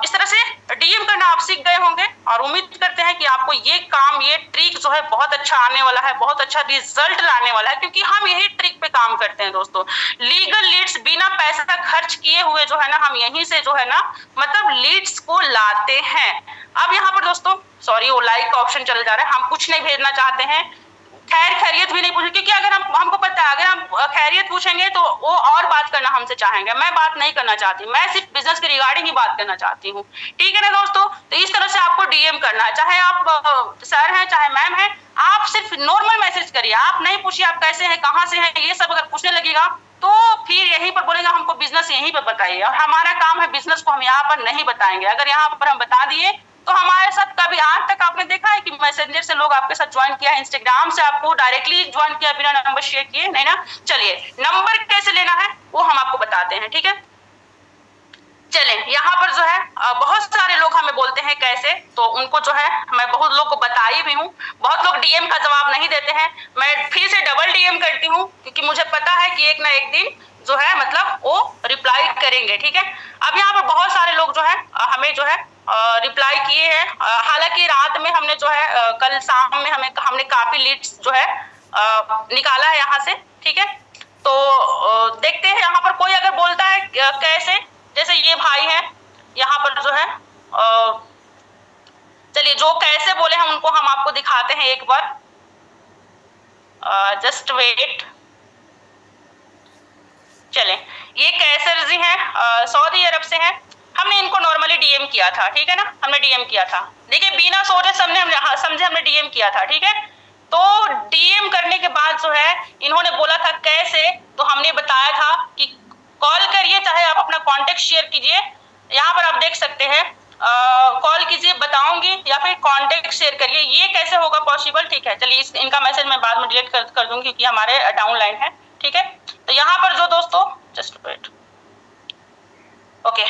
इस तरह से डीएम करना आप सीख गए होंगे और उम्मीद करते हैं कि आपको ये काम, ये ट्रिक जो है बहुत अच्छा आने वाला है, बहुत अच्छा रिजल्ट लाने वाला है, क्योंकि हम यही ट्रिक पे काम करते हैं दोस्तों। लीगल लीड्स बिना पैसा खर्च किए हुए जो है ना हम यहीं से जो है ना मतलब लीड्स को लाते हैं। अब यहाँ पर दोस्तों सॉरी वो लाइक का ऑप्शन चल जा रहा है, हम कुछ नहीं भेजना चाहते हैं, खैर खैरियत भी नहीं पूछे, क्योंकि अगर हमको पता है अगर हम खैरियत पूछेंगे तो वो और बात करना हमसे चाहेंगे। मैं बात नहीं करना चाहती, मैं सिर्फ बिजनेस के रिगार्डिंग ही बात करना चाहती हूँ, ठीक है ना दोस्तों। तो इस तरह से आपको डीएम करना है, चाहे आप सर हैं चाहे मैम है, आप सिर्फ नॉर्मल मैसेज करिए, आप नहीं पूछिए आप कैसे हैं कहाँ से हैं, ये सब अगर पूछने लगेगा तो फिर यहीं पर बोलेगा हमको बिजनेस यहीं पर बताइए, और हमारा काम है बिजनेस को हम यहाँ पर नहीं बताएंगे। अगर यहाँ पर हम बता दिए तो हमारे साथ कभी आज तक आपने देखा है कि मैसेंजर से लोग आपके साथ ज्वाइन किया है, इंस्टाग्राम से आपको डायरेक्टली ज्वाइन किया बिना नंबर शेयर किए, नहीं ना। चलिए नंबर कैसे लेना है वो हम आपको बताते हैं, ठीक है। चले यहाँ पर जो है बहुत सारे लोग हमें बोलते हैं कैसे, तो उनको जो है मैं बहुत लोग को बताई भी हूँ, बहुत लोग डीएम का जवाब नहीं देते हैं, मैं फिर से डबल डीएम करती हूँ क्योंकि मुझे पता है कि एक ना एक दिन जो है मतलब वो रिप्लाई करेंगे, ठीक है। अब यहाँ पर बहुत सारे लोग जो है हमें जो है रिप्लाई किए हैं, हालांकि रात में हमने जो है कल शाम में हमने काफी लीड्स जो है निकाला है यहाँ से, ठीक है। तो देखते हैं यहाँ पर कोई अगर बोलता है कैसे, जैसे ये भाई है यहाँ पर जो है चलिए जो कैसे बोले हम उनको हम आपको दिखाते हैं एक बार, जस्ट वेट। चले, ये कैसर जी हैं, सऊदी अरब से हैं। हमने इनको नॉर्मली डीएम किया था, ठीक है ना, हमने डीएम किया था। देखिए बिना सोचे समझे हमने डीएम किया था, ठीक है। तो डीएम करने के बाद जो है इन्होंने बोला था कैसे, तो हमने बताया था कि कॉल करिए, चाहे आप अपना कॉन्टेक्ट शेयर कीजिए। यहाँ पर आप देख सकते हैं, कॉल कीजिए बताऊंगी, या फिर कॉन्टेक्ट शेयर करिए। ये कैसे होगा पॉसिबल, ठीक है। चलिए इनका मैसेज मैं बाद में डिलीट कर दूंगी क्योंकि हमारे डाउन लाइन है, ठीक है। तो यहाँ पर जो दोस्तों, जस्ट वेट, ओके,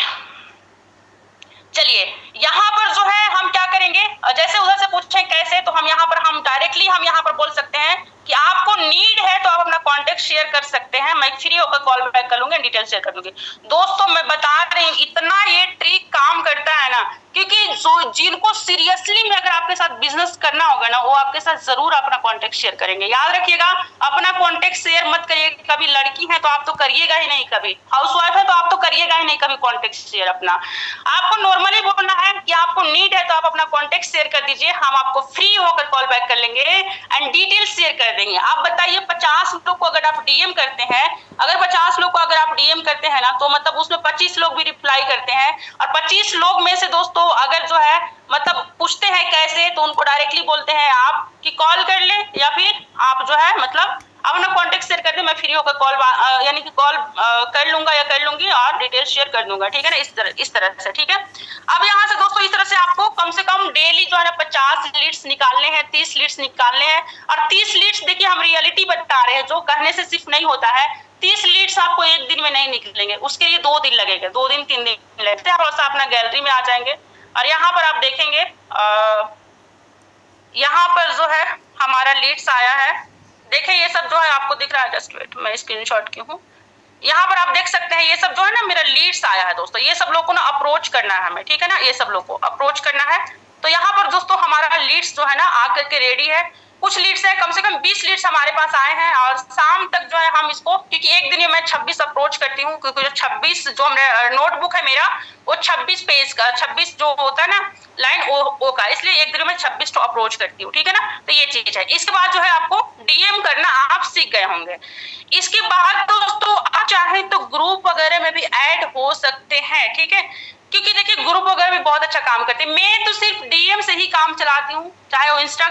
चलिए यहाँ पर जो है हम क्या करेंगे, जैसे उधर से पूछे कैसे, तो हम यहाँ पर डायरेक्टली हम यहाँ पर बोल सकते हैं कि आपको नीड है तो आप अपना कॉन्टेक्ट शेयर कर सकते हैं। मैं फ्री होकर कॉल बैक कर लूंगी, डिटेल शेयर कर दूंगी। दोस्तों मैं बता रही हूँ, इतना ये ट्रिक काम करता है ना, क्योंकि जिनको सीरियसली में अगर आपके साथ बिजनेस करना होगा ना, वो आपके साथ जरूर अपना कॉन्टेक्ट शेयर करेंगे। याद रखिएगा, अपना कॉन्टेक्ट शेयर मत करिए। कभी लड़की है तो आप तो करिएगा ही नहीं, कभी हाउसवाइफ है तो आप तो करिएगा ही नहीं कभी कॉन्टेक्ट शेयर अपना। आपको नॉर्मली बोलना है कि आपको नीड है तो आप अपना कॉन्टेक्ट शेयर कर दीजिए, हम आपको फ्री होकर कॉल बैक कर लेंगे एंड डिटेल शेयर कर देंगे। आप बताइए 50 लोग को अगर आप डीएम करते हैं, अगर 50 लोग को अगर आप डीएम करते हैं ना, तो मतलब उसमें 25 लोग भी रिप्लाई करते हैं, और 25 लोग में से दोस्तों अगर जो है मतलब पूछते हैं कैसे, तो उनको डायरेक्टली बोलते हैं आप कि कॉल कर ले, या फिर आप जो है मतलब अपना कॉन्टेक्ट शेयर कर दे, मैं फ्री होकर कॉल यानी कि कॉल कर लूंगा या कर लूंगी और डिटेल शेयर कर दूंगा, ठीक है ना, इस तरह से, ठीक है। अब यहाँ से दोस्तों इस तरह से आपको कम से कम डेली जो है ना 50 लीड्स निकालने हैं, 30 लीड्स निकालने हैं। और 30 लीड्स देखिए हम रियलिटी बता रहे हैं, जो कहने से सिर्फ नहीं होता है। 30 लीड्स आपको एक दिन में नहीं निकलेंगे, उसके लिए 2 दिन लगेगा, 2 दिन 3 दिन लगते हैं। थोड़ा सा अपना गैलरी में आ जाएंगे और यहाँ पर आप देखेंगे, यहाँ पर जो है हमारा लीड्स आया है। देखिए ये सब जो है आपको दिख रहा है, जस्ट वेट मैं स्क्रीनशॉट की हूँ। यहाँ पर आप देख सकते हैं ये सब जो है ना मेरा लीड्स आया है दोस्तों। ये सब लोग को ना अप्रोच करना है हमें, ठीक है ना, ये सब लोग को अप्रोच करना है। तो यहाँ पर दोस्तों हमारा लीड्स जो है ना आकर के रेडी है। कुछ लीड्स है, कम से कम 20 लीड्स हमारे पास आए हैं, और शाम तक जो है हम इसको, क्योंकि एक दिन में मैं 26 अप्रोच करती हूँ, क्योंकि जो 26 जो नोटबुक है मेरा वो 26 पेज का, 26 जो होता है ना लाइन ओ का, इसलिए एक दिन में 26 तो अप्रोच करती हूँ, ठीक है ना। तो ये चीज है। इसके बाद जो है आपको डीएम करना आप सीख गए होंगे। इसके बाद दोस्तों आप चाहे तो ग्रुप वगैरह में भी ऐड हो सकते हैं, ठीक है, क्योंकि देखिए ग्रुप वगैरह भी बहुत अच्छा काम करते हैं। मैं तो सिर्फ डीएम से ही काम चलाती हूँ, चाहे वो इंस्टा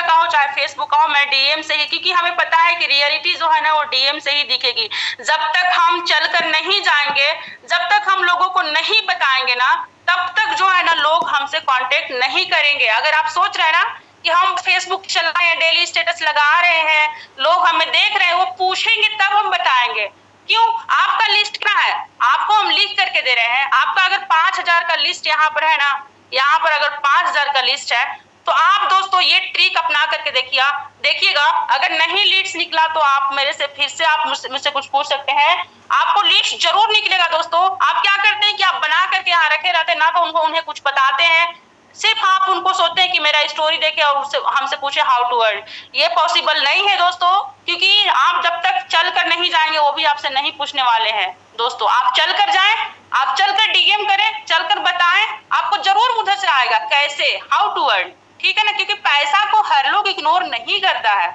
का हो चाहे फेसबुक का हो, मैं डीएम से ही, क्योंकि हमें पता है कि रियलिटी जो है ना वो डीएम से ही दिखेगी। जब तक हम चलकर नहीं जाएंगे, जब तक हम लोगों को नहीं बताएंगे ना, तब तक जो है ना लोग हमसे कांटेक्ट नहीं करेंगे। अगर आप सोच रहे हैं ना कि हम फेसबुक चला रहे हैं, डेली स्टेटस लगा रहे हैं, लोग हमें देख रहे हैं, वो पूछेंगे तब हम बताएंगे। क्यों? आपका लिस्ट क्या है, आपको हम लिख करके दे रहे हैं। आपका अगर 5000 का लिस्ट यहाँ पर है ना, यहाँ पर अगर 5000 का लिस्ट है, तो आप दोस्तों ये ट्रिक अपना करके देखिएगा। अगर नहीं लीड्स निकला तो आप मेरे से फिर से आप मुझसे कुछ पूछ सकते हैं, आपको लिस्ट जरूर निकलेगा दोस्तों। आप क्या करते हैं कि आप बना करके यहाँ रखे रहते हैं ना, तो उन्हें कुछ बताते हैं, सिर्फ आप उनको सोचते हैं कि मेरा स्टोरी देखे और उससे हमसे पूछे हाउ टू अर्न। ये पॉसिबल नहीं है दोस्तों, क्योंकि आप जब तक चल कर नहीं जाएंगे वो भी आपसे नहीं पूछने वाले हैं दोस्तों। आप चल कर जाएं, आप चलकर डीएम करें, चलकर बताएं, आपको जरूर उधर से आएगा कैसे, हाउ टू अर्न, ठीक है ना। क्योंकि पैसा को हर लोग इग्नोर नहीं करता है,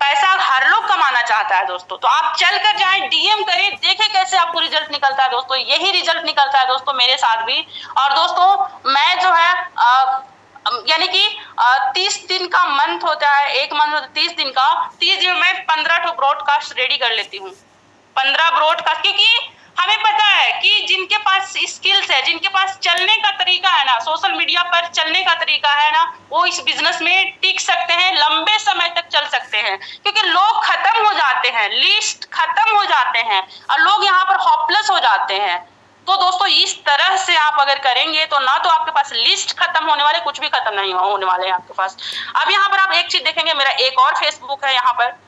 पैसा हर लोग कमाना चाहता है दोस्तों। तो आप चल कर जाएं, डीएम करें, देखें कैसे आपको रिजल्ट निकलता है दोस्तों। यही रिजल्ट निकलता है दोस्तों मेरे साथ भी। और दोस्तों मैं जो है यानी कि 30 दिन का मंथ होता है, एक मंथ होता है 30 दिन का, 30 दिन में 15 ठो ब्रॉडकास्ट रेडी कर लेती हूँ, 15 ब्रॉडकास्ट। क्योंकि हमें पता है कि जिनके पास स्किल्स है, जिनके पास चलने का तरीका है ना, सोशल मीडिया पर चलने का तरीका है ना, वो इस बिजनेस में टिक सकते हैं, लंबे समय तक चल सकते हैं। क्योंकि लोग खत्म हो जाते हैं, लिस्ट खत्म हो जाते हैं, और लोग यहाँ पर होपलेस हो जाते हैं। तो दोस्तों इस तरह से आप अगर करेंगे तो ना तो आपके पास लिस्ट खत्म होने वाले, कुछ भी खत्म नहीं होने वाले हैं आपके पास। अब यहाँ पर आप एक चीज देखेंगे, मेरा एक और फेसबुक है यहाँ पर,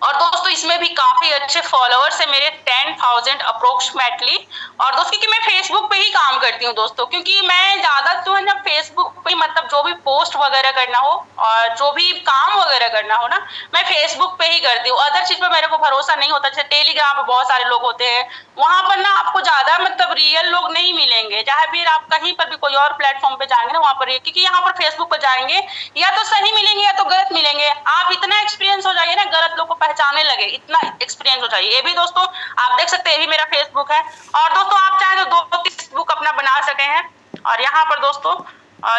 और दोस्तों इसमें भी काफी अच्छे फॉलोअर्स है मेरे, 10,000 अप्रोक्सीमेटली। और दोस्तों क्योंकि मैं फेसबुक पे ही काम करती हूँ दोस्तों, क्योंकि मैं ज्यादा जो है ना फेसबुक पे मतलब जो भी पोस्ट वगैरह करना हो और जो भी काम वगैरह करना हो ना, मैं फेसबुक पे ही करती हूँ। अदर चीज पे मेरे को भरोसा नहीं होता। जैसे टेलीग्राम पे बहुत सारे लोग होते हैं, वहां पर ना आपको ज्यादा मतलब रियल लोग नहीं मिलेंगे, चाहे फिर आप कहीं पर भी कोई और प्लेटफॉर्म पे जाएंगे ना वहां पर, क्योंकि यहाँ पर फेसबुक पर जाएंगे या तो सही मिलेंगे या तो गलत मिलेंगे। आप इतना एक्सपीरियंस हो जाइए ना, गलत लोग को पहचानने लगे, इतना एक्सपीरियंस हो चाहिए। ये भी दोस्तों आप देख सकते हैं, ये भी मेरा फेसबुक है। और दोस्तों आप चाहे तो 2-3 फेसबुक अपना बना सके हैं। और यहाँ पर दोस्तों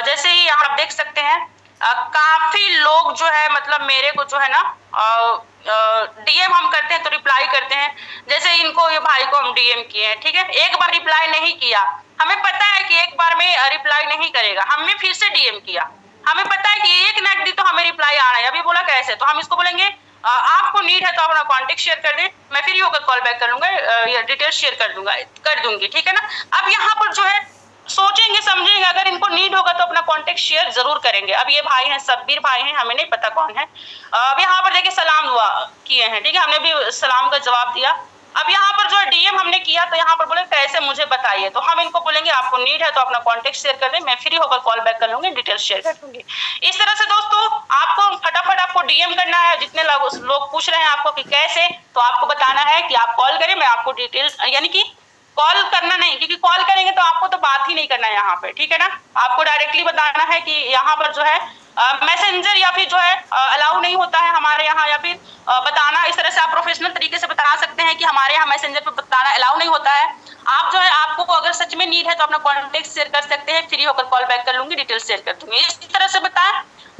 जैसे ही यहाँ आप देख सकते हैं काफी लोग जो है मतलब मेरे को जो है ना डीएम हम करते हैं तो रिप्लाई करते हैं। जैसे इनको, ये भाई को हम डीएम किए हैं, ठीक है, एक बार रिप्लाई नहीं किया, हमें पता है कि एक बार में रिप्लाई नहीं करेगा, हमने फिर से डीएम किया, हमें पता है कि एक ना एक दिन तो हमें रिप्लाई आना है। अभी बोला कैसे, तो हम इसको बोलेंगे आपको नीड है तो अपना कॉन्टेक्ट शेयर कर दे, मैं फ्री होकर कॉल बैक कर लूंगा या डिटेल शेयर कर दूंगी, ठीक है ना। अब यहाँ पर जो है सोचेंगे समझेंगे, अगर इनको नीड होगा तो अपना कॉन्टेक्ट शेयर जरूर करेंगे। अब ये भाई हैं, सब्बीर भाई हैं, हमें नहीं पता कौन है। अब यहाँ पर देखिए सलाम दुआ किए हैं, ठीक है, हमने भी सलाम का जवाब दिया। अब यहाँ पर जो है डीएम हमने किया तो यहाँ पर बोले कैसे मुझे बताइए, तो हम इनको बोलेंगे आपको नीड है तो अपना कॉन्टेक्ट शेयर कर दें, मैं फ्री होकर कॉल बैक कर लूंगी, डिटेल शेयर कर दूंगी। इस तरह से दोस्तों आपको फटाफट आपको डीएम करना है। जितने लोग पूछ रहे हैं आपको कि कैसे, तो आपको बताना है कि आप कॉल करें, मैं आपको डिटेल्स, यानी कि कॉल करना नहीं, क्योंकि कॉल करेंगे तो आपको तो बात ही नहीं करना है यहाँ पे, ठीक है ना। आपको डायरेक्टली बताना है कि यहाँ पर जो है मैसेंजर या फिर जो है अलाउ नहीं होता है हमारे यहाँ, या फिर बताना इस तरह से आप प्रोफेशनल तरीके से बता सकते हैं कि हमारे यहाँ मैसेंजर पे बताना अलाउ नहीं होता है। आप जो है आपको अगर सच में नीड है तो अपना कॉन्टेक्ट शेयर कर सकते हैं, फ्री होकर कॉल बैक कर लूंगी, डिटेल्स शेयर कर दूंगी। इस तरह से बताएं,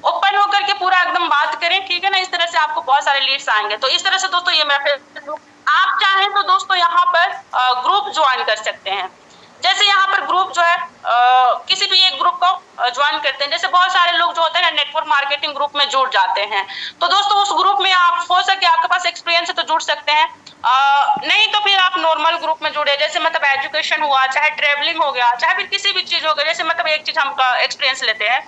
ओपन होकर के पूरा एकदम बात करें, ठीक है ना। इस तरह से आपको बहुत सारे लीड्स आएंगे। तो इस तरह से दोस्तों ये मेरा फेसबुक, आप चाहें तो दोस्तों यहाँ पर ग्रुप ज्वाइन कर सकते हैं। जैसे यहाँ पर ग्रुप जो है किसी भी एक ग्रुप को ज्वाइन करते हैं, जैसे बहुत सारे लोग जो होते हैं ना नेटवर्क मार्केटिंग ग्रुप में जुड़ जाते हैं, तो दोस्तों उस ग्रुप में आप हो सके आपके पास एक्सपीरियंस है तो जुड़ सकते हैं, नहीं तो फिर आप नॉर्मल ग्रुप में जुड़े, जैसे मतलब एजुकेशन हुआ, चाहे ट्रेवलिंग हो गया, चाहे फिर किसी भी चीज हो गया। जैसे मतलब एक चीज हम एक्सपीरियंस लेते हैं,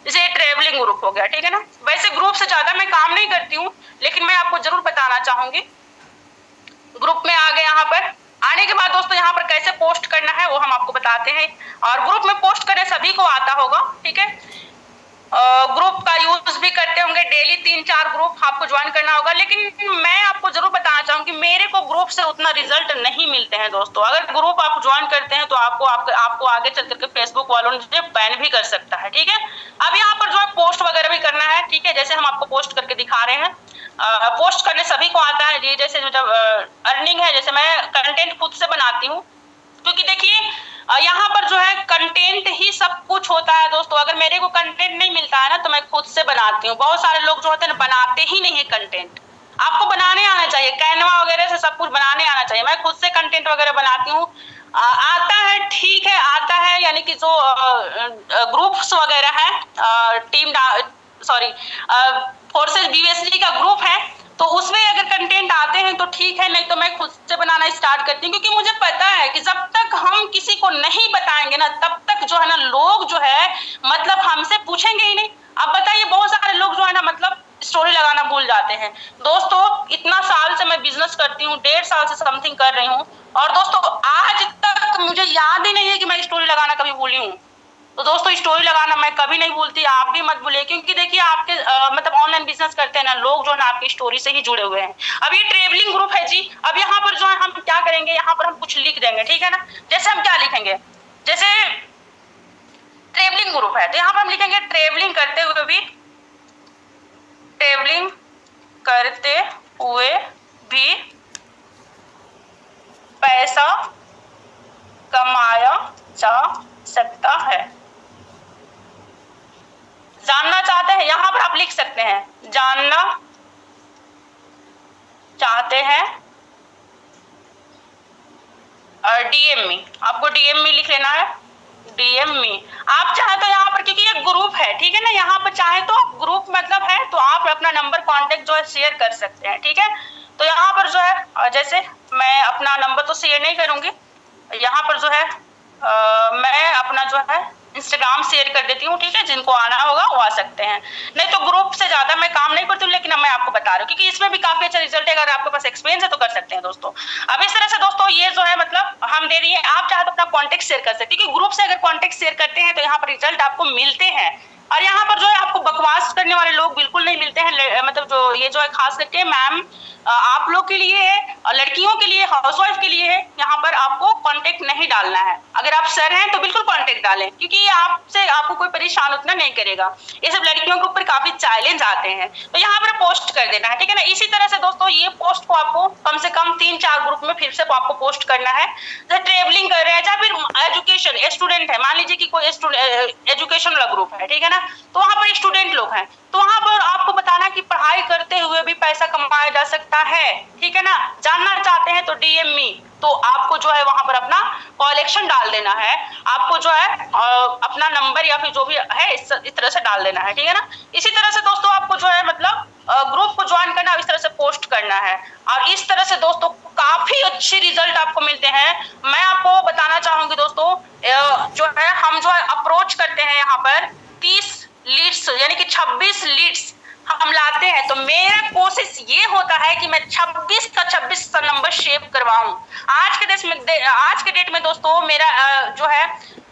जैसे ट्रेवलिंग ग्रुप हो गया, ठीक है ना। वैसे ग्रुप से ज्यादा मैं काम नहीं करती हूँ, लेकिन मैं आपको जरूर बताना चाहूंगी। ग्रुप में आ गए, यहाँ पर आने के बाद दोस्तों यहाँ पर कैसे पोस्ट करना है वो हम आपको बताते हैं। और ग्रुप में पोस्ट करने सभी को आता होगा, ठीक है, ग्रुप का यूज भी करते होंगे, डेली 3-4 ग्रुप आपको ज्वाइन करना होगा। लेकिन मैं आपको जरूर बताना चाहूंगी मेरे को ग्रुप से उतना रिजल्ट नहीं मिलते हैं दोस्तों। अगर ग्रुप आप ज्वाइन करते हैं तो आपको आगे चल करके फेसबुक वालों ने बैन भी कर सकता है, ठीक है। अब यहाँ पर जो है पोस्ट वगैरह भी करना है, ठीक है, जैसे हम आपको पोस्ट करके दिखा रहे हैं। पोस्ट करने सभी को आता है जी। जैसे मतलब अर्निंग है, जैसे मैं कंटेंट खुद से बनाती हूँ, क्योंकि देखिए यहाँ पर जो है कंटेंट ही सब कुछ होता है दोस्तों। अगर मेरे को कंटेंट नहीं मिलता है ना तो मैं खुद से बनाती हूँ। बहुत सारे लोग जो होते हैं ना बनाते ही नहीं है कंटेंट। आपको बनाने आना चाहिए, कैनवा वगैरह से सब कुछ बनाने आना चाहिए। मैं खुद से कंटेंट वगैरह बनाती हूँ। आता है, ठीक है, आता है, यानी कि जो ग्रुप्स वगैरह है, टीम सॉरी फोर्सेस बीएसजी का ग्रुप है, तो उसमें अगर कंटेंट आते हैं तो ठीक है, नहीं तो मैं खुद से बनाना स्टार्ट करती हूँ। क्योंकि मुझे पता है कि जब तक हम किसी को नहीं बताएंगे ना तब तक जो है ना लोग जो है मतलब हमसे पूछेंगे ही नहीं। अब बताइए बहुत सारे लोग जो है ना मतलब स्टोरी लगाना भूल जाते हैं। दोस्तों इतना साल से मैं बिजनेस करती हूँ, 1.5 साल से समथिंग कर रही हूँ, और दोस्तों आज तक मुझे याद ही नहीं है कि मैं स्टोरी लगाना कभी भूली हूँ। तो दोस्तों स्टोरी लगाना मैं कभी नहीं भूलती, आप भी मत भूलिए। क्योंकि देखिए आपके मतलब ऑनलाइन बिजनेस करते हैं ना लोग जो है ना आपकी स्टोरी से ही जुड़े हुए हैं। अब ये ट्रेवलिंग ग्रुप है जी। अब यहाँ पर जो है हम क्या करेंगे, यहाँ पर हम कुछ लिख देंगे, ठीक है ना। जैसे हम क्या लिखेंगे, जैसे ट्रेवलिंग ग्रुप है तो यहाँ पर हम लिखेंगे ट्रेवलिंग करते हुए भी पैसा कमाया जा सकता है। जानना चाहते हैं, यहाँ पर आप लिख सकते हैं जानना चाहते हैं, और डीएम मी, आपको डीएम मी लिख लेना है, डीएम मी। आप चाहे तो यहाँ पर, क्योंकि ये ग्रुप है, ठीक है ना, यहाँ पर चाहे तो ग्रुप मतलब है तो आप अपना नंबर कॉन्टेक्ट जो है शेयर कर सकते हैं, ठीक है। तो यहाँ पर जो है जैसे मैं अपना नंबर तो शेयर नहीं करूंगी, यहाँ पर जो है मैं अपना जो है इंस्टाग्राम शेयर कर देती हूँ, ठीक है, जिनको आना होगा वो आ सकते हैं। नहीं तो ग्रुप से ज्यादा मैं काम नहीं करती हूँ, लेकिन अब मैं आपको बता रही हूँ क्योंकि इसमें भी काफी अच्छा रिजल्ट है। अगर आपके पास एक्सपीरियंस है तो कर सकते हैं दोस्तों। अब इस तरह से दोस्तों ये जो है मतलब हम दे रही है, आप चाहे तो अपना कॉन्टेक्ट शेयर कर सकते हैं, क्योंकि ग्रुप से अगर कॉन्टेक्ट शेयर करते हैं तो यहाँ पर रिजल्ट आपको मिलते हैं। और यहाँ पर जो है आपको बकवास करने वाले लोग बिल्कुल नहीं मिलते हैं, मतलब जो ये जो है खास करके मैम आप लोग के लिए है, लड़कियों के लिए, हाउसवाइफ के लिए है। यहाँ पर आपको कांटेक्ट नहीं डालना है। अगर आप सर हैं तो बिल्कुल कांटेक्ट डालें, क्योंकि ये आपसे आपको कोई परेशान उतना नहीं करेगा। ये सब लड़कियों के ऊपर काफी चैलेंज आते हैं, तो यहाँ पर पोस्ट कर देना है, ठीक है ना। इसी तरह से दोस्तों ये पोस्ट को आपको कम से कम 3-4 ग्रुप में फिर से आपको पोस्ट करना है। जैसे ट्रेवलिंग कर रहे हैं या फिर एजुकेशन स्टूडेंट है, मान लीजिए कि कोई एजुकेशन वाला ग्रुप है, ठीक है ना, तो वहाँ पर स्टूडेंट लोग हैं, तो वहाँ पर आपको बताना कि पढ़ाई करते हुए भी पैसा कमाया जा सकता है, ठीक है ना। जानना चाहते हैं तो डीएम मी, तो आपको जो है वहां पर अपना कलेक्शन डाल देना है। आपको जो है अपना नंबर या फिर जो भी है इस तरह से डाल देना है, ठीक है ना। इसी तरह से दोस्तों आपको जो है मतलब ग्रुप को ज्वाइन करना, इस तरह से पोस्ट करना है, और इस तरह से दोस्तों काफी अच्छे रिजल्ट आपको मिलते हैं। मैं आपको बताना चाहूंगी दोस्तों, जो है हम जो है अप्रोच करते हैं यहाँ पर 30 लीड्स यानी कि 26 लीड्स हम लाते हैं, तो मेरा कोशिश ये होता है कि मैं 26 का 26 नंबर शेव करवाऊं। आज के डेट में दोस्तों मेरा जो है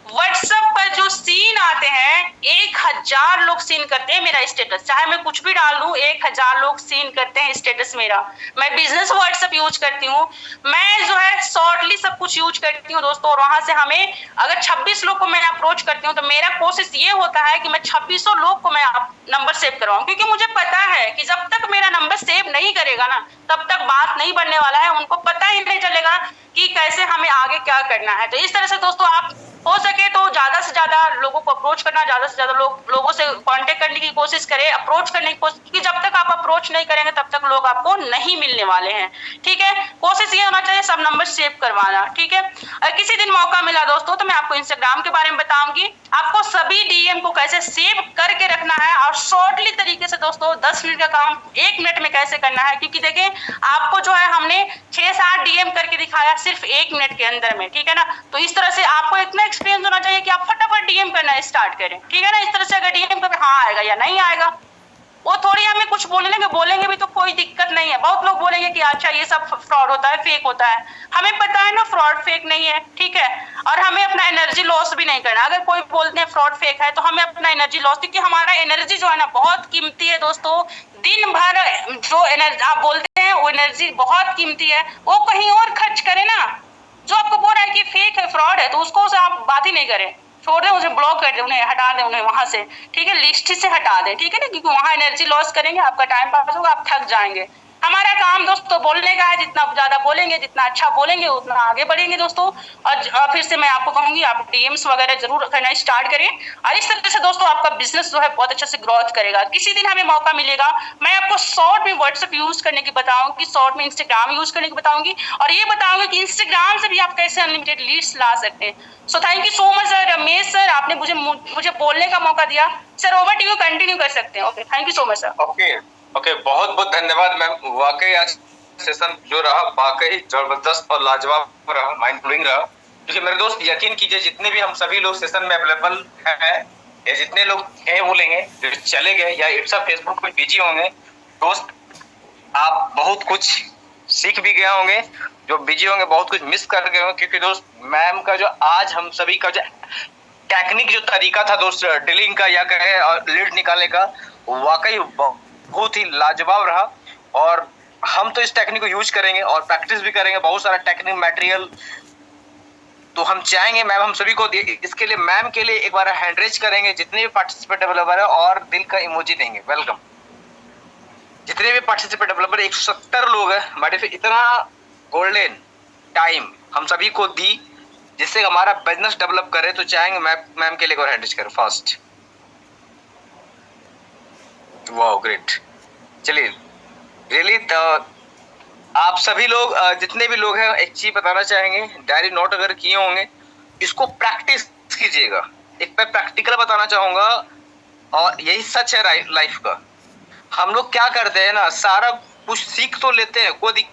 व्हाट्सएप पर जो सीन आते हैं, 1000 लोग सीन करते हैं मेरा स्टेटस, चाहे मैं कुछ भी डाल दूं 1000 लोग सीन करते हैं स्टेटस मेरा। मैं बिजनेस व्हाट्सएप यूज करती हूँ, मैं जो है शॉर्टली सब कुछ यूज करती हूँ दोस्तों, और वहां से हमें अगर 26 लोग को मैं अप्रोच करती हूँ, तो मेरा कोशिश ये होता है कि मैं 2600 लोग को मैं नंबर सेव करवाऊं, क्योंकि मुझे पता है कि जब तक मेरा नंबर सेव नहीं करेगा ना, तब तक बात नहीं बनने वाला है। उनको पता ही नहीं चलेगा कि कैसे हमें आगे क्या करना है। तो इस तरह से दोस्तों आप हो सके तो ज्यादा से ज्यादा लोगों को अप्रोच करना, ज्यादा से ज्यादा लोगों से कांटेक्ट करने की कोशिश करें, अप्रोच करने की कोशिश, क्योंकि जब तक आप अप्रोच नहीं करेंगे तब तक लोग आपको नहीं मिलने वाले हैं, ठीक है। कोशिश ये होना चाहिए सब नंबर सेव करवाना, ठीक है। किसी दिन मौका मिला दोस्तों तो मैं आपको इंस्टाग्राम के बारे में बताऊंगी, आपको सभी डीएम को कैसे सेव करके रखना है, और शॉर्टली तरीके से दोस्तों 10 मिनट का काम 1 मिनट में कैसे करना है। क्योंकि देखिए आपको जो है हमने 6-7 डीएम करके दिखाया सिर्फ 1 मिनट के अंदर में, ठीक है ना। तो इस तरह से आपको इतना एक्सपीरियंस होना चाहिए कि आप फटाफट डीएम करना स्टार्ट करें, ठीक है ना। इस तरह से अगर डीएम करें हाँ आएगा या नहीं आएगा, वो थोड़ी हमें कुछ बोलेंगे भी तो कोई दिक्कत नहीं है। बहुत लोग बोलेंगे कि अच्छा ये सब फ्रॉड होता है, फेक होता है, हमें पता है ना फ्रॉड फेक नहीं है, ठीक है। और हमें अपना एनर्जी लॉस भी नहीं करना। अगर कोई बोलते हैं फ्रॉड फेक है तो हमें अपना एनर्जी लॉस, क्योंकि हमारा एनर्जी जो है ना बहुत कीमती है दोस्तों। दिन भर जो एनर्जी आप बोलते हैं वो एनर्जी बहुत कीमती है, वो कहीं और खर्च करें ना। जो आपको बोल रहा है कि फेक है, फ्रॉड है, तो उसको से आप बात ही नहीं करें, छोड़ दें, उसे ब्लॉक कर दें, उन्हें हटा दें, उन्हें वहां से, ठीक है, लिस्ट से हटा दें, ठीक है ना। क्योंकि वहां एनर्जी लॉस करेंगे, आपका टाइम पास होगा, आप थक जाएंगे। हमारा काम दोस्तों बोलने का है, जितना ज्यादा बोलेंगे, जितना अच्छा बोलेंगे, उतना आगे बढ़ेंगे दोस्तों। और फिर से मैं आपको कहूंगी आप डीएम्स वगैरह जरूर करना स्टार्ट करें, और इस तरह से दोस्तों आपका बिजनेस जो है बहुत अच्छे से ग्रोथ करेगा। किसी दिन हमें मौका मिलेगा मैं आपको शॉर्ट में व्हाट्सएप यूज करने की बताऊंगी, शॉर्ट में इंस्टाग्राम यूज करने की बताऊंगी, और ये बताऊंगी कि इंस्टाग्राम से भी आप कैसे अनलिमिटेड लीड्स ला सकते हैं। So thank you so much sir, Ramesh sir, आपने मुझे बोलने का मौका दिया। Sir over to you, continue कर सकते हैं। Okay, thank you so much sir. Okay, बहुत बहुत धन्यवाद मैम। वाकई आज सेशन जो रहा वाकई जबरदस्त और लाजवाब रहा, माइंड ब्लोइंग रहा। क्योंकि मेरे दोस्त यकीन कीजिए जितने भी हम सभी लोग सेशन में अवेलेबल हैं, या जितने लोग हैं बोलेंगे जो चले गए या इट्स फेसबुक में बिजी होंगे, दोस्त आप बहुत कुछ सीख भी गए होंगे, जो बिजी होंगे बहुत कुछ मिस कर गए होंगे। क्योंकि दोस्त मैम का जो आज हम सभी का जो टेक्निक, जो तरीका था दोस्त डीलिंग का या कहे और लीड निकालने का, वाकई बहुत ही लाजवाब रहा। और हम तो इस टेक्निक को यूज करेंगे और प्रैक्टिस भी करेंगे, बहुत सारा टेक्निक मटेरियल तो हम चाहेंगे मैम हम सभी को इसके लिए मैम के लिए एक बार हैंड रेज करेंगे जितने भी पार्टिसिपेट डेवलपर है, और दिल का इमोजी देंगे वेलकम। जितने भी पार्टिसिपेट डेवलपर 170 लोग हैं हमारे, फिर इतना गोल्डन टाइम हम सभी को दी जिससे हमारा बिजनेस डेवलप करे, तो चाहेंगे मैम के लिए एक बार हैंड रेज करें फास्ट। वाह ग्रेट। चलिए रियली आप सभी लोग जितने भी लोग हैं एक चीज बताना चाहेंगे, डायरी नोट अगर किए होंगे इसको प्रैक्टिस कीजिएगा। एक मैं प्रैक्टिकल बताना चाहूंगा, और यही सच है लाइफ का। हम लोग क्या करते हैं ना, सारा कुछ सीख तो लेते हैं, कोई